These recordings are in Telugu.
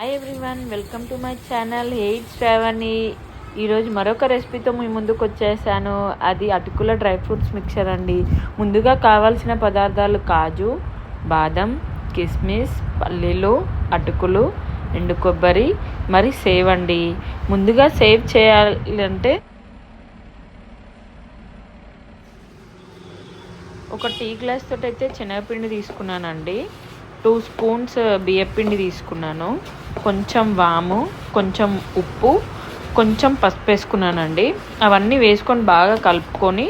Hi everyone, welcome to my channel హెయిట్ శ్రావణి. ఈరోజు మరొక రెసిపీతో మీ ముందుకు వచ్చేసాను. అది అటుకుల డ్రై ఫ్రూట్స్ మిక్చర్ అండి. ముందుగా కావాల్సిన పదార్థాలు కాజు, బాదం, కిస్మిస్, పల్లీలు, అటుకులు, ఎండు కొబ్బరి, మరి సేవ్ అండి. ముందుగా సేవ్ చేయాలంటే ఒక టీ గ్లాస్ తోటి అయితే శనగపిండి తీసుకున్నానండి. 2 స్పూన్స్ బియ్యపిండి తీసుకున్నాను. కొంచెం వాము, కొంచెం ఉప్పు, కొంచెం పసుపు వేసుకున్నానండి. అవన్నీ వేసుకొని బాగా కలుపుకొని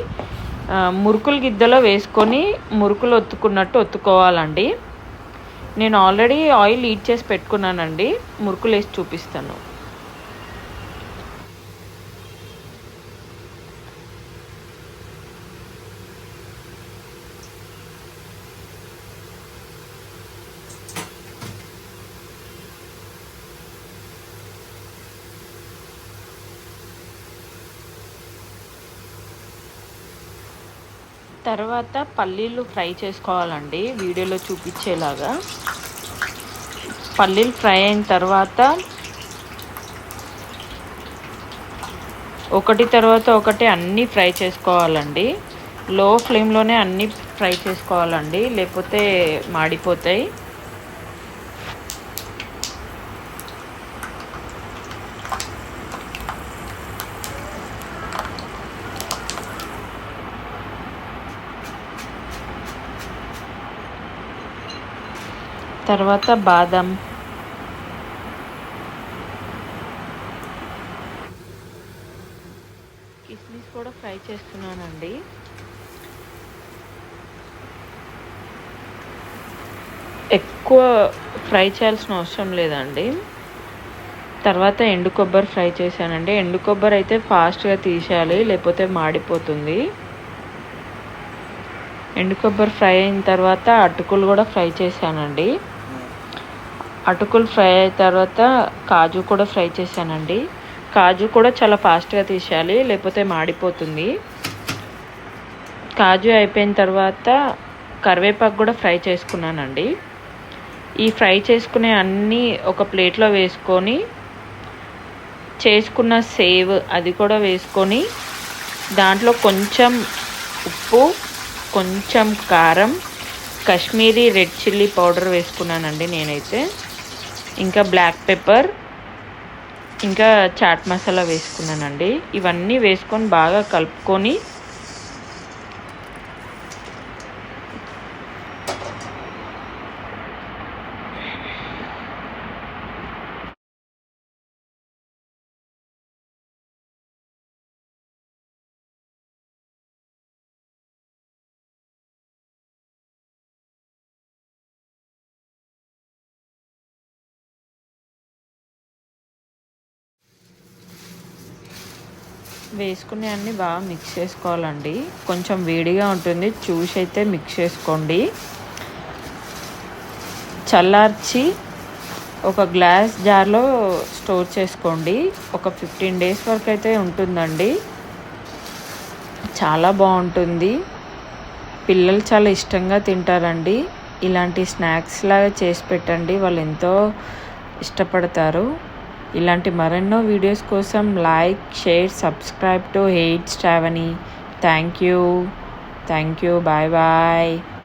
మురుకుల గిద్దలో వేసుకొని మురుకులు ఒత్తుకున్నట్టు ఒత్తుకోవాలండి. నేను ఆల్రెడీ ఆయిల్ హీట్ చేసి పెట్టుకున్నానండి. మురుకులు వేసి చూపిస్తాను. తర్వాత పల్లీలు ఫ్రై చేసుకోవాలండి. వీడియోలో చూపించేలాగా పల్లీలు ఫ్రై అయిన తర్వాత ఒకటి తర్వాత ఒకటి అన్నీ ఫ్రై చేసుకోవాలండి. లో ఫ్లేమ్లోనే అన్నీ ఫ్రై చేసుకోవాలండి, లేకపోతే మాడిపోతాయి. తర్వాత బాదం, కిస్మిస్ కూడా ఫ్రై చేస్తున్నానండి. ఎక్కువ ఫ్రై చేయాల్సిన అవసరం లేదండి. తర్వాత ఎండు కొబ్బరి ఫ్రై చేశానండి. ఎండు కొబ్బరి అయితే ఫాస్ట్గా తీసేయాలి, లేకపోతే మాడిపోతుంది. ఎండు కొబ్బరి ఫ్రై అయిన తర్వాత అటుకులు కూడా ఫ్రై చేశానండి. అటుకులు ఫ్రై అయిన తర్వాత కాజు కూడా ఫ్రై చేశానండి. కాజు కూడా చాలా ఫాస్ట్గా తీసేయాలి, లేకపోతే మాడిపోతుంది. కాజు అయిపోయిన తర్వాత కరివేపాకు కూడా ఫ్రై చేసుకున్నానండి. ఈ ఫ్రై చేసుకునే అన్నీ ఒక ప్లేట్లో వేసుకొని చేసుకున్న సేవ్ అది కూడా వేసుకొని దాంట్లో కొంచెం ఉప్పు, కొంచెం కారం, కాశ్మీరీ రెడ్ చిల్లీ పౌడర్ వేసుకున్నానండి నేనైతే. ఇంకా బ్లాక్ పెప్పర్, ఇంకా చాట్ మసాలా వేసుకున్నానండి. ఇవన్నీ వేసుకొని బాగా కలుపుకొని వేసుకునే అన్నీ బాగా మిక్స్ చేసుకోవాలండి. కొంచెం వేడిగా ఉంటుంది, చూసి అయితే మిక్స్ చేసుకోండి. చల్లార్చి ఒక గ్లాస్ జార్లో స్టోర్ చేసుకోండి. ఒక 15 days వరకు అయితే ఉంటుందండి. చాలా బాగుంటుంది. పిల్లలు చాలా ఇష్టంగా తింటారండి. ఇలాంటి స్నాక్స్ లాగా చేసి పెట్టండి, వాళ్ళు ఎంతో ఇష్టపడతారు. ఇలాంటి మరెన్నో వీడియోస్ కోసం లైక్, షేర్, సబ్స్క్రైబ్ టు హెయిట్ Shravani. Thank you. Bye bye.